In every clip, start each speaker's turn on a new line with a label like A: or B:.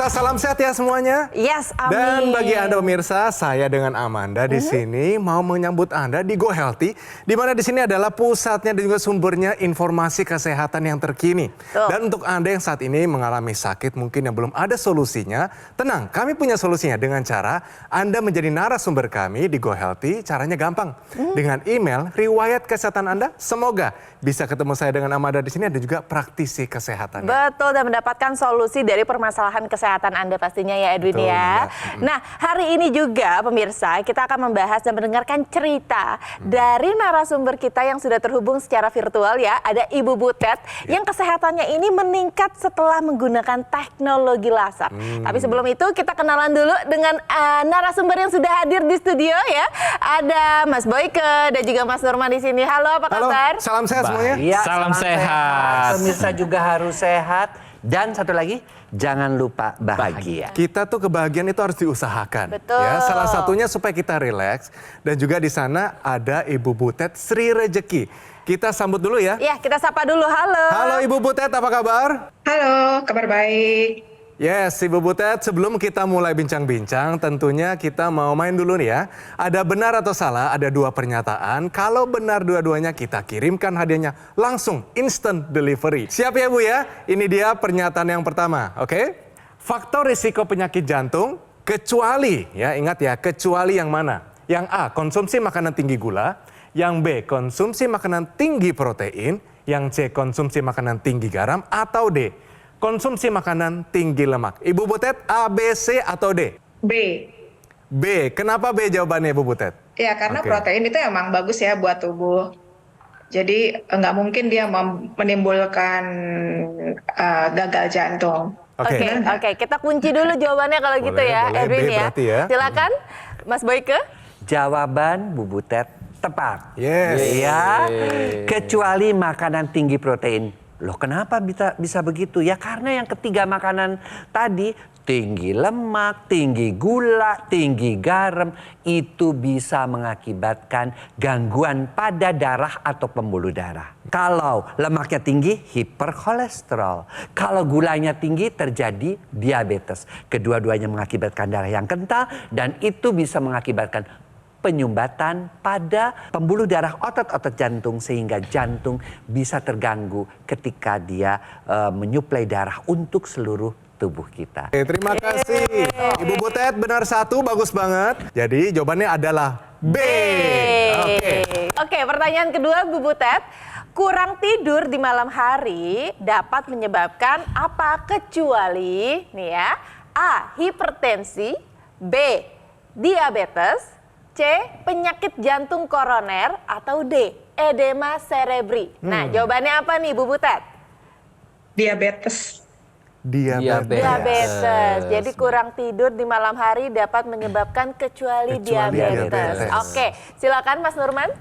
A: Pemirsa, salam sehat ya semuanya.
B: Yes, amin.
A: Dan bagi Anda pemirsa, saya dengan Amanda di sini mau menyambut Anda di Go Healthy, di mana di sini adalah pusatnya dan juga sumbernya informasi kesehatan yang terkini. Dan untuk Anda yang saat ini mengalami sakit mungkin yang belum ada solusinya, tenang, kami punya solusinya dengan cara Anda menjadi narasumber kami di Go Healthy. Caranya gampang, dengan email riwayat kesehatan Anda. Semoga bisa ketemu saya dengan Amanda di sini dan juga praktisi kesehatan.
B: Betul, dan mendapatkan solusi dari permasalahan kesehatan Anda pastinya ya Edwin.
A: Betul,
B: ya. Nah, hari ini juga pemirsa kita akan membahas dan mendengarkan cerita dari narasumber kita yang sudah terhubung secara virtual ya. Ada Ibu Butet yang kesehatannya ini meningkat setelah menggunakan teknologi laser. Tapi sebelum itu kita kenalan dulu dengan narasumber yang sudah hadir di studio ya. Ada Mas Boyke dan juga Mas Nurman di sini. Halo, apa kabar?
A: Salam sehat semuanya.
C: Ya,
D: salam sehat.
C: Pemirsa juga harus sehat. Dan satu lagi, jangan lupa bahagia.
A: Kita tuh kebahagiaan itu harus diusahakan.
B: Betul.
A: Ya, salah satunya supaya kita rileks. Dan juga di sana ada Ibu Butet Sri Rejeki. Kita sambut dulu ya.
B: Ya, kita sapa dulu. Halo.
A: Halo Ibu Butet, apa kabar?
E: Halo, kabar baik.
A: Yes, Ibu Butet, sebelum kita mulai bincang-bincang, tentunya kita mau main dulu nih ya. Ada benar atau salah, ada dua pernyataan. Kalau benar dua-duanya, kita kirimkan hadiahnya langsung, instant delivery. Siap ya Bu ya? Ini dia pernyataan yang pertama, oke? Faktor risiko penyakit jantung, kecuali, ya ingat ya, kecuali yang mana? Yang A, konsumsi makanan tinggi gula. Yang B, konsumsi makanan tinggi protein. Yang C, konsumsi makanan tinggi garam. Atau D, konsumsi makanan tinggi lemak. Ibu Butet, A, B, C, atau D?
E: B.
A: B. Kenapa B jawabannya Ibu Butet?
E: Ya, karena
A: Oke.
E: protein itu emang bagus ya buat tubuh. Jadi nggak mungkin dia menimbulkan gagal jantung.
A: Oke.
B: Oke, kita kunci dulu jawabannya kalau gitu
A: Boleh,
B: ya,
A: boleh.
B: Edwin
A: B
B: ya.
A: berarti ya.
B: Silakan, Mas Boyke.
C: Jawaban Bu Butet tepat.
A: Yes.
C: Ya, kecuali makanan tinggi protein. Loh, kenapa bisa begitu? Ya karena yang ketiga makanan tadi, tinggi lemak, tinggi gula, tinggi garam, itu bisa mengakibatkan gangguan pada darah atau pembuluh darah. Kalau lemaknya tinggi, hiperkolesterol. Kalau gulanya tinggi, terjadi diabetes. Kedua-duanya mengakibatkan darah yang kental dan itu bisa mengakibatkan penyumbatan pada pembuluh darah otot-otot jantung sehingga jantung bisa terganggu ketika dia menyuplai darah untuk seluruh tubuh kita.
A: Oke, terima kasih. Ibu Butet benar satu, bagus banget. Jadi jawabannya adalah B.
B: Oke, pertanyaan kedua Bu Butet. Kurang tidur di malam hari dapat menyebabkan apa kecuali nih ya. A, hipertensi. B, diabetes. C, penyakit jantung koroner, atau D, edema cerebri. Nah, jawabannya apa nih, Bu Butet?
E: Diabetes.
B: Diabetes. Jadi kurang tidur di malam hari dapat menyebabkan kecuali diabetes. Oke, silakan Mas Nurman.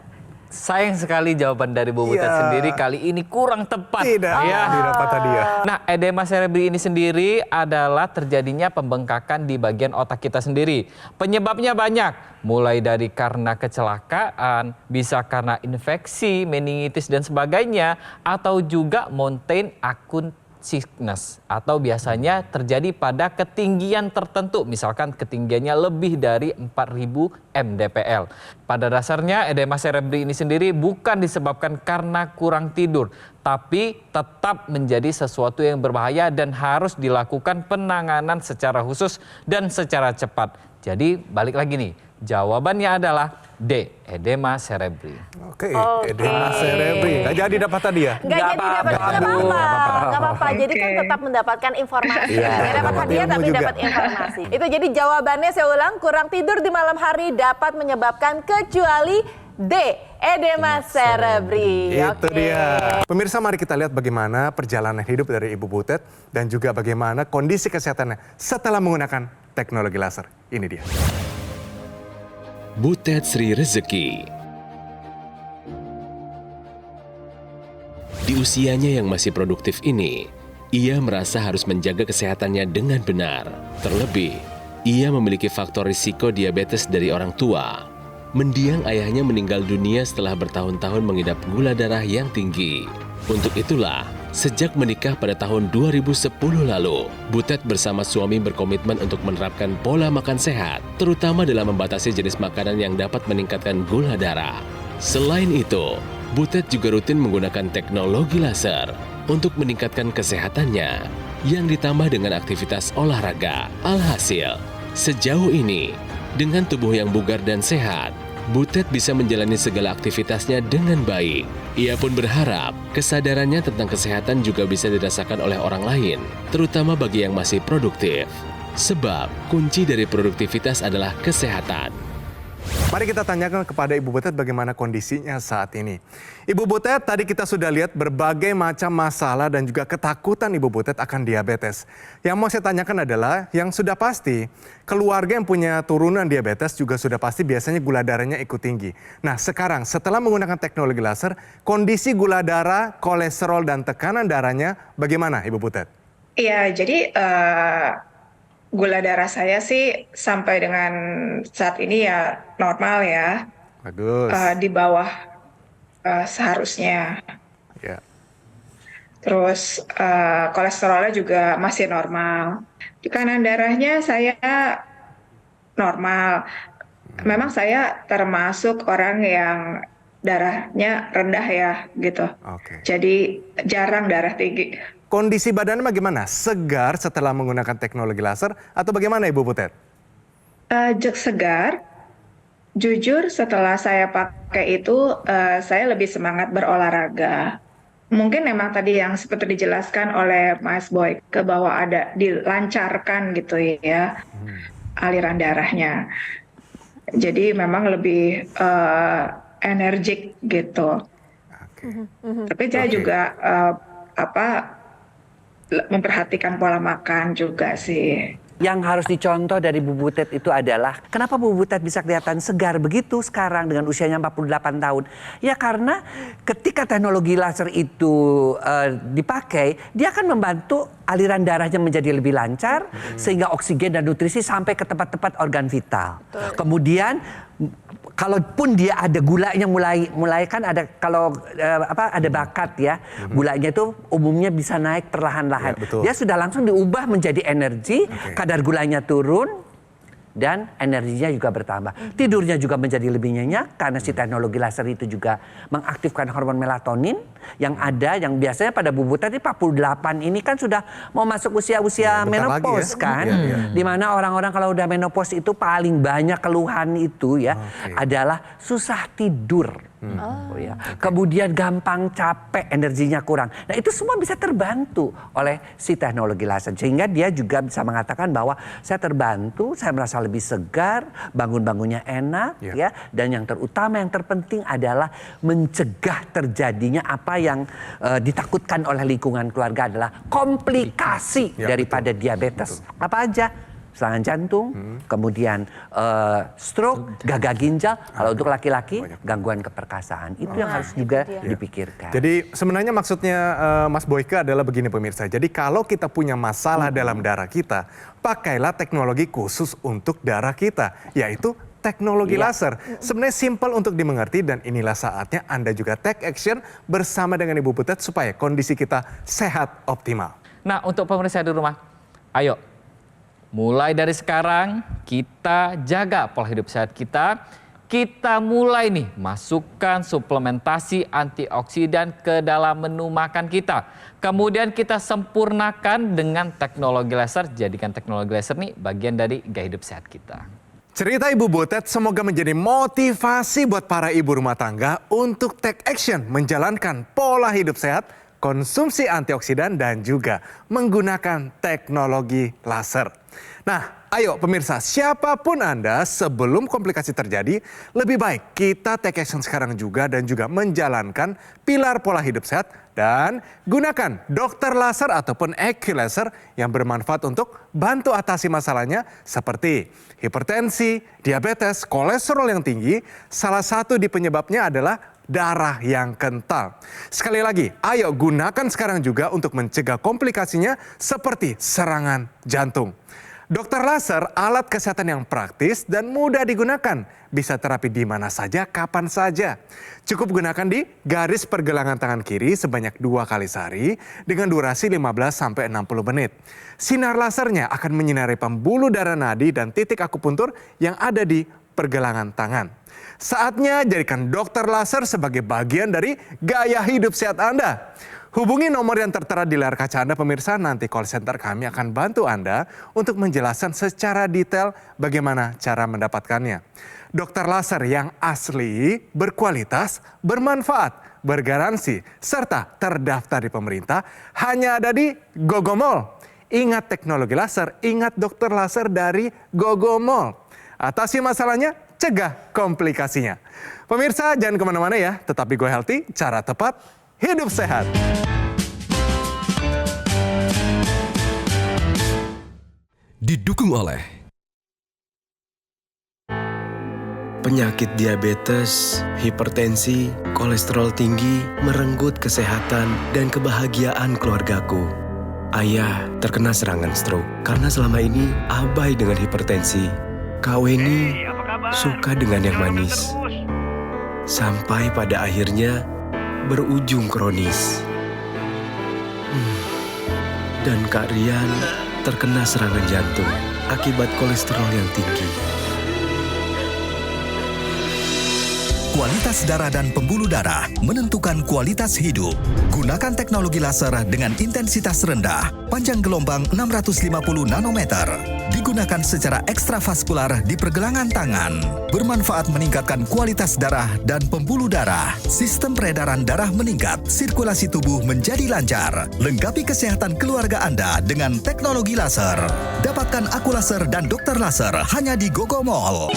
D: Sayang sekali jawaban dari Bu Butet sendiri kali ini kurang tepat.
A: Tidak, didapat tadi ya.
D: Nah, edema cerebri ini sendiri adalah terjadinya pembengkakan di bagian otak kita sendiri. Penyebabnya banyak, mulai dari karena kecelakaan, bisa karena infeksi, meningitis dan sebagainya, atau juga mountain acute sickness, atau biasanya terjadi pada ketinggian tertentu, misalkan ketinggiannya lebih dari 4000 mdpl. Pada dasarnya edema cerebri ini sendiri bukan disebabkan karena kurang tidur, tapi tetap menjadi sesuatu yang berbahaya dan harus dilakukan penanganan secara khusus dan secara cepat. Jadi balik lagi nih, jawabannya adalah D, edema cerebri.
A: Oke, edema cerebri. Nggak jadi dapat tadi ya?
B: Nggak jadi dapat, nggak apa-apa. Jadi kan tetap mendapatkan informasi. Nggak dapat hadiah tapi
A: juga.
B: dapat informasi. Itu jadi jawabannya saya ulang, kurang tidur di malam hari dapat menyebabkan kecuali D, edema cerebri.
A: Itu dia. Pemirsa, mari kita lihat bagaimana perjalanan hidup dari Ibu Butet dan juga bagaimana kondisi kesehatannya setelah menggunakan teknologi laser. Ini dia.
F: Butet Sri Rejeki. Di usianya yang masih produktif ini, ia merasa harus menjaga kesehatannya dengan benar. Terlebih, ia memiliki faktor risiko diabetes dari orang tua. Mendiang ayahnya meninggal dunia setelah bertahun-tahun mengidap gula darah yang tinggi. Untuk itulah, Sejak menikah pada tahun 2010 lalu, Butet bersama suami berkomitmen untuk menerapkan pola makan sehat, terutama dalam membatasi jenis makanan yang dapat meningkatkan gula darah. Selain itu, Butet juga rutin menggunakan teknologi laser untuk meningkatkan kesehatannya, yang ditambah dengan aktivitas olahraga. Alhasil, sejauh ini, dengan tubuh yang bugar dan sehat, Butet bisa menjalani segala aktivitasnya dengan baik. Ia pun berharap kesadarannya tentang kesehatan juga bisa dirasakan oleh orang lain, terutama bagi yang masih produktif. Sebab kunci dari produktivitas adalah kesehatan.
A: Mari kita tanyakan kepada Ibu Butet bagaimana kondisinya saat ini. Ibu Butet, tadi kita sudah lihat berbagai macam masalah dan juga ketakutan Ibu Butet akan diabetes. Yang mau saya tanyakan adalah, yang sudah pasti, keluarga yang punya turunan diabetes juga sudah pasti biasanya gula darahnya ikut tinggi. Nah sekarang setelah menggunakan teknologi laser, kondisi gula darah, kolesterol, dan tekanan darahnya bagaimana Ibu Butet?
E: Iya, jadi gula darah saya sih sampai dengan saat ini ya normal ya,
A: Bagus.
E: di bawah seharusnya.
A: Ya.
E: Terus kolesterolnya juga masih normal. Tekanan darahnya saya normal. Memang saya termasuk orang yang darahnya rendah ya gitu.
A: Oke.
E: Jadi jarang darah tinggi.
A: Kondisi badannya bagaimana? Segar setelah menggunakan teknologi laser atau bagaimana Ibu Butet?
E: Segar. Jujur setelah saya pakai itu saya lebih semangat berolahraga. Mungkin memang tadi yang seperti dijelaskan oleh Mas Boyke bahwa ada dilancarkan gitu ya aliran darahnya. Jadi memang lebih energik gitu.
A: Oke.
E: Tapi saya juga memperhatikan pola makan juga sih.
C: Yang harus dicontoh dari Bu Butet itu adalah kenapa Bu Butet bisa kelihatan segar begitu sekarang dengan usianya 48 tahun. Ya karena ketika teknologi laser itu dipakai, dia akan membantu aliran darahnya menjadi lebih lancar sehingga oksigen dan nutrisi sampai ke tempat-tempat organ vital. Kemudian kalaupun dia ada gulanya mulai kan ada kalau ada bakat ya, gulanya itu umumnya bisa naik perlahan-lahan.
A: Ya, betul.
C: Dia sudah langsung diubah menjadi energi, kadar gulanya turun dan energinya juga bertambah. Tidurnya juga menjadi lebih nyenyak karena si teknologi laser itu juga mengaktifkan hormon melatonin yang ada, yang biasanya pada Bu Butet 48 ini kan sudah mau masuk usia-usia menopause kan. Di mana orang-orang kalau udah menopause itu paling banyak keluhan itu ya adalah susah tidur. Ya. Kemudian gampang capek, energinya kurang. Nah itu semua bisa terbantu oleh si teknologi laser. Sehingga dia juga bisa mengatakan bahwa saya terbantu, saya merasa lebih segar, bangun-bangunnya enak. Ya. Dan yang terutama, yang terpenting adalah mencegah terjadinya apa yang ditakutkan oleh lingkungan keluarga adalah komplikasi daripada diabetes. Apa aja? Serangan jantung, kemudian stroke, gagal ginjal. Kalau untuk laki-laki, gangguan keperkasaan. Itu yang harus juga dipikirkan.
A: Jadi sebenarnya maksudnya Mas Boyke adalah begini pemirsa. Jadi kalau kita punya masalah dalam darah kita, pakailah teknologi khusus untuk darah kita, yaitu teknologi laser. Sebenarnya simpel untuk dimengerti dan inilah saatnya Anda juga take action bersama dengan Ibu Butet supaya kondisi kita sehat optimal.
D: Nah, untuk pemirsa di rumah, ayo mulai dari sekarang kita jaga pola hidup sehat kita. Kita mulai nih masukkan suplementasi antioksidan ke dalam menu makan kita. Kemudian kita sempurnakan dengan teknologi laser. Jadikan teknologi laser nih bagian dari gaya hidup sehat kita.
A: Cerita Ibu Butet semoga menjadi motivasi buat para ibu rumah tangga untuk take action menjalankan pola hidup sehat, konsumsi antioksidan dan juga menggunakan teknologi laser. Nah, ayo pemirsa, siapapun Anda sebelum komplikasi terjadi, lebih baik kita take action sekarang juga dan juga menjalankan pilar pola hidup sehat dan gunakan dokter laser ataupun EQ laser yang bermanfaat untuk bantu atasi masalahnya seperti hipertensi, diabetes, kolesterol yang tinggi. Salah satu di penyebabnya adalah darah yang kental. Sekali lagi, ayo gunakan sekarang juga untuk mencegah komplikasinya seperti serangan jantung. Dokter laser alat kesehatan yang praktis dan mudah digunakan. Bisa terapi di mana saja, kapan saja. Cukup gunakan di garis pergelangan tangan kiri sebanyak 2 kali sehari dengan durasi 15-60 menit. Sinar lasernya akan menyinari pembuluh darah nadi dan titik akupuntur yang ada di pergelangan tangan. Saatnya jadikan dokter laser sebagai bagian dari gaya hidup sehat Anda. Hubungi nomor yang tertera di layar kaca Anda pemirsa, nanti call center kami akan bantu Anda untuk menjelaskan secara detail bagaimana cara mendapatkannya. Dokter laser yang asli, berkualitas, bermanfaat, bergaransi, serta terdaftar di pemerintah hanya ada di Gogomol. Ingat teknologi laser, ingat dokter laser dari Gogomol. Atasi masalahnya, cegah komplikasinya. Pemirsa jangan kemana-mana ya, tetap di Go Healthy, cara tepat, hidup sehat.
G: Didukung oleh penyakit diabetes, hipertensi, kolesterol tinggi, merenggut kesehatan dan kebahagiaan keluargaku. Ayah terkena serangan stroke karena selama ini abai dengan hipertensi. Kak Weni suka dengan yang manis. Sampai pada akhirnya berujung kronis. Dan Kak Rian terkena serangan jantung akibat kolesterol yang tinggi.
H: Kualitas darah dan pembuluh darah menentukan kualitas hidup. Gunakan teknologi laser dengan intensitas rendah, panjang gelombang 650 nanometer. Digunakan secara ekstravaskular di pergelangan tangan. Bermanfaat meningkatkan kualitas darah dan pembuluh darah. Sistem peredaran darah meningkat, sirkulasi tubuh menjadi lancar. Lengkapi kesehatan keluarga Anda dengan teknologi laser. Dapatkan aku laser dan dokter laser hanya di Gogomol.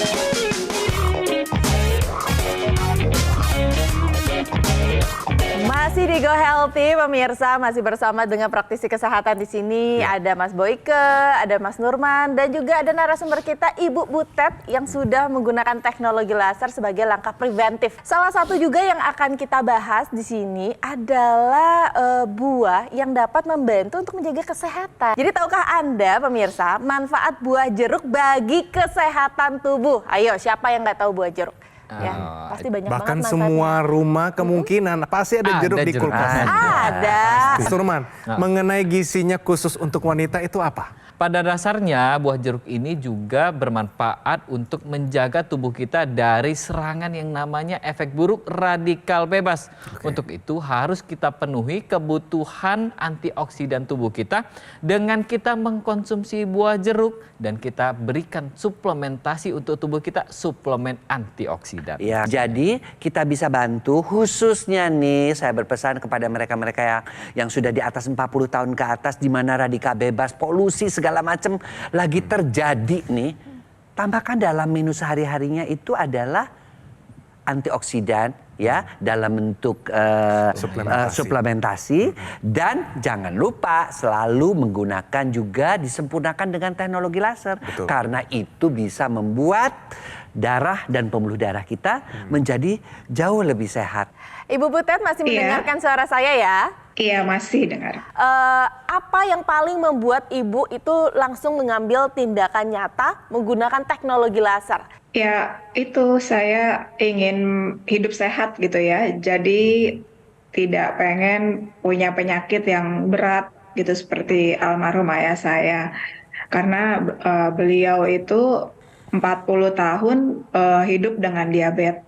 B: Masih di Go Healthy, pemirsa, masih bersama dengan praktisi kesehatan di sini. Ada Mas Boyke, ada Mas Nurman, dan juga ada narasumber kita Ibu Butet yang sudah menggunakan teknologi laser sebagai langkah preventif. Salah satu juga yang akan kita bahas di sini adalah buah yang dapat membantu untuk menjaga kesehatan. Jadi tahukah Anda, pemirsa, manfaat buah jeruk bagi kesehatan tubuh? Ayo, siapa yang nggak tahu buah jeruk? Ya, pasti banyak
A: Bahkan
B: banget
A: semua rumah kemungkinan pasti ada jeruk di
D: jeruk.
A: kulkas.
B: Ada.
A: Mas Nurman, mengenai gizinya khusus untuk wanita itu apa?
D: Pada dasarnya buah jeruk ini juga bermanfaat untuk menjaga tubuh kita dari serangan yang namanya efek buruk radikal bebas. Untuk itu harus kita penuhi kebutuhan antioksidan tubuh kita dengan kita mengkonsumsi buah jeruk dan kita berikan suplementasi untuk tubuh kita, suplemen antioksidan.
C: Ya, jadi kita bisa bantu khususnya nih saya berpesan kepada mereka-mereka yang sudah di atas 40 tahun ke atas di mana radikal bebas, polusi segala macam lagi terjadi nih. Tambahkan dalam menu sehari-harinya itu adalah antioksidan ya dalam bentuk suplementasi dan jangan lupa selalu menggunakan juga disempurnakan dengan teknologi laser.
A: Betul.
C: Karena itu bisa membuat darah dan pembuluh darah kita menjadi jauh lebih sehat.
B: Ibu Butet masih
E: Iya.
B: mendengarkan suara saya ya?
E: Iya, masih dengar.
B: Apa yang paling membuat Ibu itu langsung mengambil tindakan nyata menggunakan teknologi laser?
E: Ya, itu saya ingin hidup sehat gitu ya. Jadi tidak pengen punya penyakit yang berat gitu seperti almarhum ayah saya. Karena beliau itu 40 tahun hidup dengan diabetes.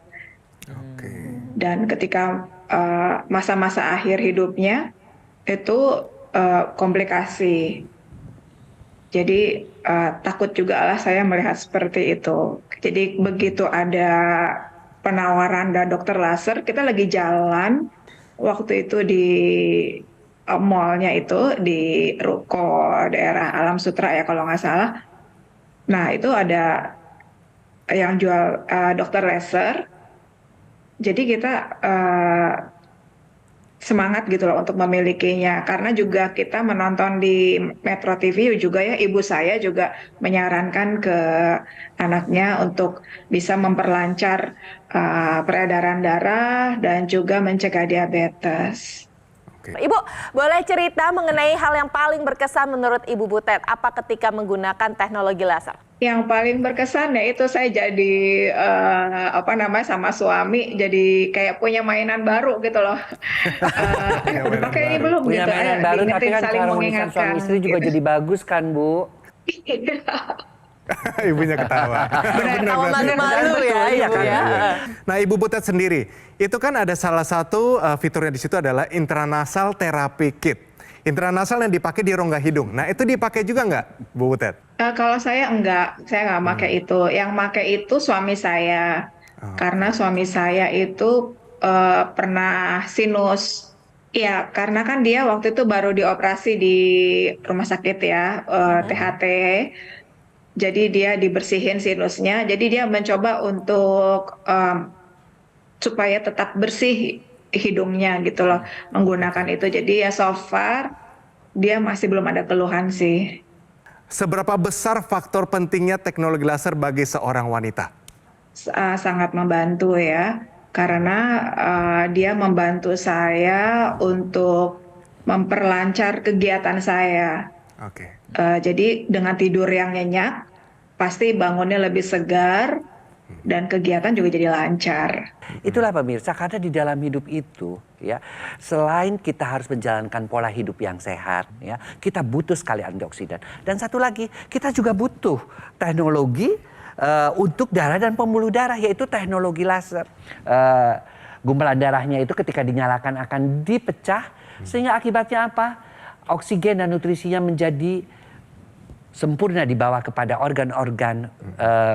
E: Dan ketika masa-masa akhir hidupnya itu komplikasi. Jadi takut juga lah saya melihat seperti itu. Jadi begitu ada penawaran dari dokter laser, kita lagi jalan waktu itu di mallnya itu di Ruko daerah Alam Sutra ya kalau nggak salah. Nah itu ada yang jual dokter laser. Jadi kita semangat gitu loh untuk memilikinya. Karena juga kita menonton di Metro TV juga ya, ibu saya juga menyarankan ke anaknya untuk bisa memperlancar peredaran darah dan juga mencegah diabetes.
A: Oke.
B: Ibu, boleh cerita mengenai hal yang paling berkesan menurut Ibu Butet, apa ketika menggunakan teknologi laser?
E: Yang paling berkesan ya itu saya jadi sama suami jadi kayak punya mainan baru gitu loh.
A: Punya
E: Udah
A: mainan
E: pakai ini
A: baru.
E: belum
C: Punya
E: gitu.
C: mainan
E: Ayo,
C: baru, tapi
E: diingetin,
C: kan
E: saling
C: keharmonisan
E: mengingatkan.
C: suami istri juga
E: gitu.
C: jadi bagus kan, Bu?
A: Ibunya ketawa.
B: Tahu malu-malu ya,
C: Iya
B: Ibu
C: kan?
B: ya.
A: Nah, Ibu Butet sendiri, itu kan ada salah satu fiturnya di situ adalah intranasal therapy kit. Intranasal yang dipakai di rongga hidung. Nah, itu dipakai juga nggak, Bu Butet?
E: Kalau saya nggak pakai itu. Yang pakai itu suami saya. Karena suami saya itu pernah sinus. Ya, karena kan dia waktu itu baru dioperasi di rumah sakit ya, THT. Jadi dia dibersihin sinusnya. Jadi dia mencoba untuk supaya tetap bersih hidungnya gitu loh, menggunakan itu. Jadi ya so far dia masih belum ada keluhan sih.
A: Seberapa besar faktor pentingnya teknologi laser bagi seorang wanita?
E: Sangat membantu ya, karena dia membantu saya untuk memperlancar kegiatan saya.
A: Oke.
E: Jadi dengan tidur yang nyenyak, pasti bangunnya lebih segar dan kegiatan juga jadi lancar.
C: Itulah pemirsa, karena di dalam hidup itu ya, selain kita harus menjalankan pola hidup yang sehat ya, kita butuh sekali antioksidan. Dan satu lagi, kita juga butuh teknologi untuk darah dan pembuluh darah, yaitu teknologi laser. Gumpalan darahnya itu ketika dinyalakan akan dipecah, sehingga akibatnya apa? Oksigen dan nutrisinya menjadi sempurna dibawa kepada organ-organ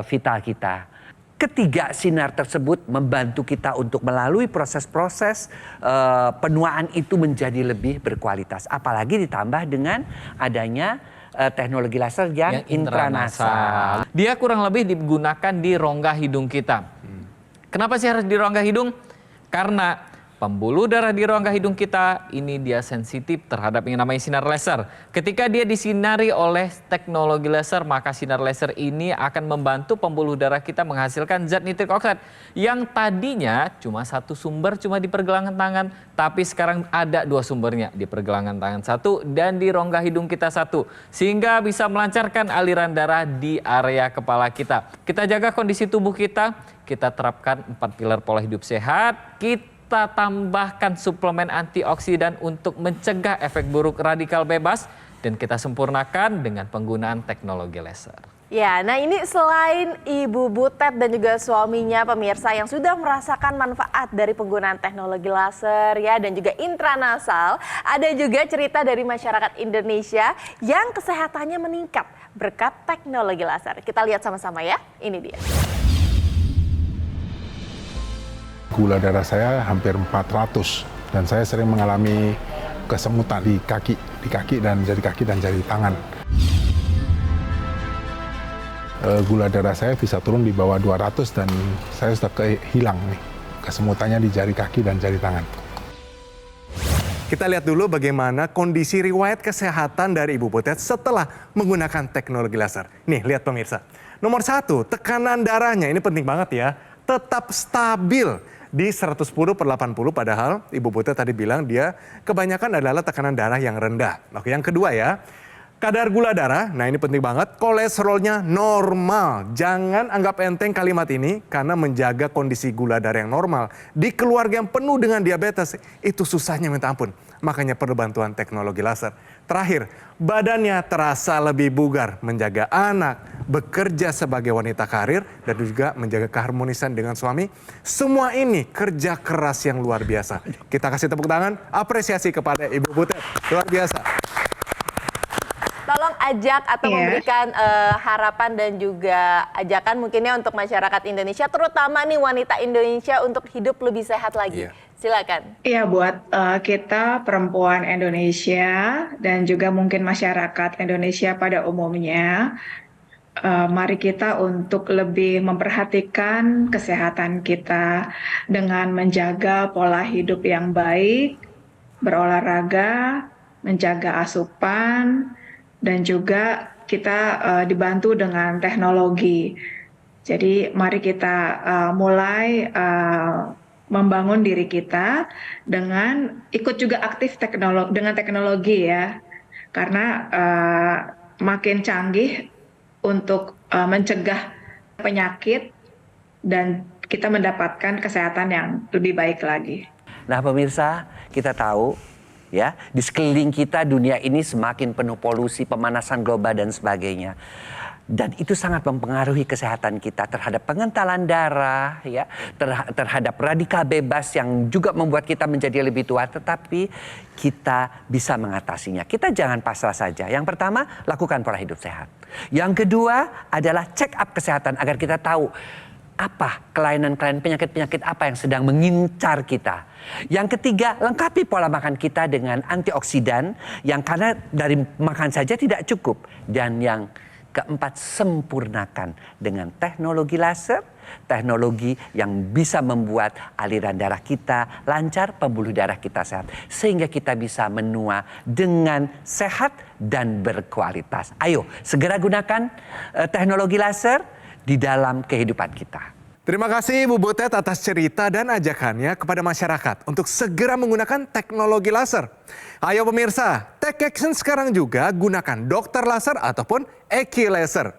C: vital kita. Ketiga sinar tersebut membantu kita untuk melalui proses-proses penuaan itu menjadi lebih berkualitas. Apalagi ditambah dengan adanya teknologi laser yang intranasal.
D: Dia kurang lebih digunakan di rongga hidung kita. Kenapa sih harus di rongga hidung? Karena pembuluh darah di rongga hidung kita ini dia sensitif terhadap yang namanya sinar laser. Ketika dia disinari oleh teknologi laser, maka sinar laser ini akan membantu pembuluh darah kita menghasilkan zat nitrik oxide yang tadinya cuma satu sumber, cuma di pergelangan tangan, tapi sekarang ada dua sumbernya, di pergelangan tangan satu dan di rongga hidung kita satu, sehingga bisa melancarkan aliran darah di area kepala kita. Kita jaga kondisi tubuh kita terapkan 4 pilar pola hidup sehat, kita tambahkan suplemen antioksidan untuk mencegah efek buruk radikal bebas, dan kita sempurnakan dengan penggunaan teknologi laser.
B: Ya, nah ini selain Ibu Butet dan juga suaminya pemirsa yang sudah merasakan manfaat dari penggunaan teknologi laser ya dan juga intranasal, ada juga cerita dari masyarakat Indonesia yang kesehatannya meningkat berkat teknologi laser. Kita lihat sama-sama ya, ini dia.
I: Gula darah saya hampir 400 dan saya sering mengalami kesemutan di kaki dan jari tangan. Gula darah saya bisa turun di bawah 200 dan saya sudah hilang nih kesemutannya di jari kaki dan jari tangan.
A: Kita lihat dulu bagaimana kondisi riwayat kesehatan dari Ibu Butet setelah menggunakan teknologi laser. Nih, lihat pemirsa. Nomor 1, tekanan darahnya, ini penting banget ya, tetap stabil di 110/80, padahal Ibu Butet tadi bilang dia kebanyakan adalah tekanan darah yang rendah. Oke, yang kedua ya, kadar gula darah, nah ini penting banget, kolesterolnya normal. Jangan anggap enteng kalimat ini karena menjaga kondisi gula darah yang normal di keluarga yang penuh dengan diabetes itu susahnya minta ampun. Makanya perlu bantuan teknologi laser. Terakhir, badannya terasa lebih bugar, menjaga anak, bekerja sebagai wanita karir, dan juga menjaga keharmonisan dengan suami. Semua ini kerja keras yang luar biasa. Kita kasih tepuk tangan, apresiasi kepada Ibu Butet. Luar biasa.
B: Tolong ajak atau memberikan harapan dan juga ajakan mungkinnya untuk masyarakat Indonesia, terutama nih wanita Indonesia untuk hidup lebih sehat lagi. Silakan.
E: Iya, buat kita perempuan Indonesia dan juga mungkin masyarakat Indonesia pada umumnya, mari kita untuk lebih memperhatikan kesehatan kita dengan menjaga pola hidup yang baik, berolahraga, menjaga asupan, dan juga kita dibantu dengan teknologi. Jadi mari kita mulai membangun diri kita dengan ikut juga aktif dengan teknologi ya. Karena makin canggih untuk mencegah penyakit dan kita mendapatkan kesehatan yang lebih baik lagi.
C: Nah pemirsa, kita tahu ya di sekeliling kita dunia ini semakin penuh polusi, pemanasan global dan sebagainya. Dan itu sangat mempengaruhi kesehatan kita terhadap pengentalan darah, ya, terhadap radikal bebas yang juga membuat kita menjadi lebih tua. Tetapi kita bisa mengatasinya. Kita jangan pasrah saja. Yang pertama, lakukan pola hidup sehat. Yang kedua adalah check up kesehatan agar kita tahu apa kelainan-kelainan penyakit-penyakit apa yang sedang mengincar kita. Yang ketiga, lengkapi pola makan kita dengan antioksidan yang karena dari makan saja tidak cukup. Dan yang keempat, sempurnakan dengan teknologi laser, teknologi yang bisa membuat aliran darah kita lancar, pembuluh darah kita sehat. Sehingga kita bisa menua dengan sehat dan berkualitas. Ayo, segera gunakan teknologi laser di dalam kehidupan kita.
A: Terima kasih Ibu Butet atas cerita dan ajakannya kepada masyarakat untuk segera menggunakan teknologi laser. Ayo pemirsa, take action sekarang juga gunakan dokter laser ataupun EQ laser.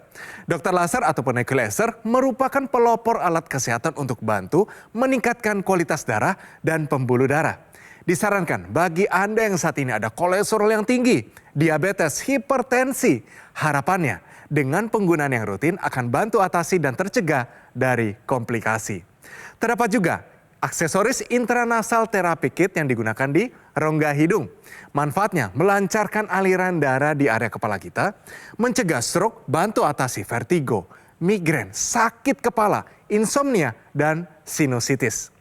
A: Dokter laser ataupun EQ laser merupakan pelopor alat kesehatan untuk bantu meningkatkan kualitas darah dan pembuluh darah. Disarankan bagi Anda yang saat ini ada kolesterol yang tinggi, diabetes, hipertensi, harapannya dengan penggunaan yang rutin akan bantu atasi dan tercegah dari komplikasi. Terdapat juga aksesoris intranasal therapy kit yang digunakan di rongga hidung. Manfaatnya melancarkan aliran darah di area kepala kita, mencegah stroke, bantu atasi vertigo, migrain, sakit kepala, insomnia, dan sinusitis.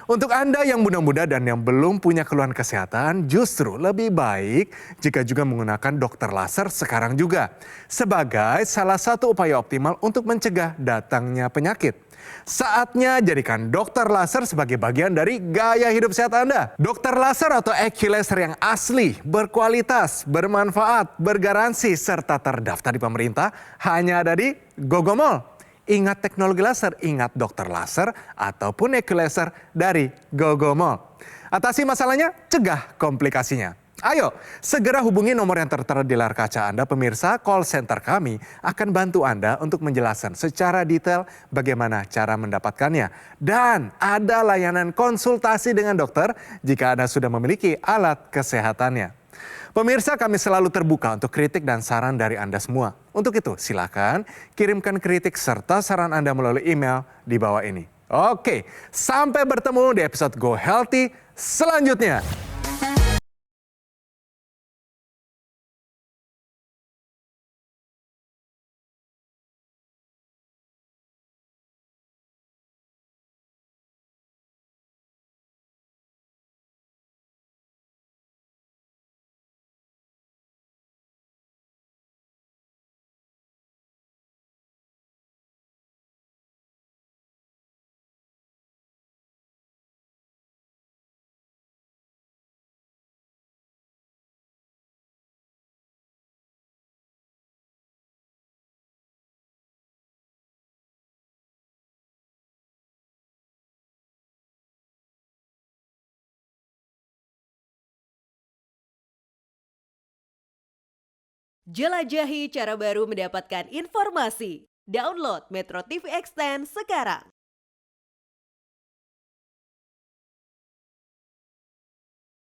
A: Untuk Anda yang muda-muda dan yang belum punya keluhan kesehatan, justru lebih baik jika juga menggunakan dokter laser sekarang juga. Sebagai salah satu upaya optimal untuk mencegah datangnya penyakit. Saatnya jadikan dokter laser sebagai bagian dari gaya hidup sehat Anda. Dokter laser atau EQ laser yang asli, berkualitas, bermanfaat, bergaransi, serta terdaftar di pemerintah hanya ada di Gogomall. Ingat teknologi laser, ingat dokter laser ataupun EQ laser dari Gogomall. Atasi masalahnya, cegah komplikasinya. Ayo, segera hubungi nomor yang tertera di layar kaca Anda, pemirsa. Call center kami akan bantu Anda untuk menjelaskan secara detail bagaimana cara mendapatkannya. Dan ada layanan konsultasi dengan dokter jika Anda sudah memiliki alat kesehatannya. Pemirsa, kami selalu terbuka untuk kritik dan saran dari Anda semua. Untuk itu, silakan kirimkan kritik serta saran Anda melalui email di bawah ini. Oke, sampai bertemu di episode Go Healthy selanjutnya.
J: Jelajahi cara baru mendapatkan informasi. Download Metro TV Extend sekarang.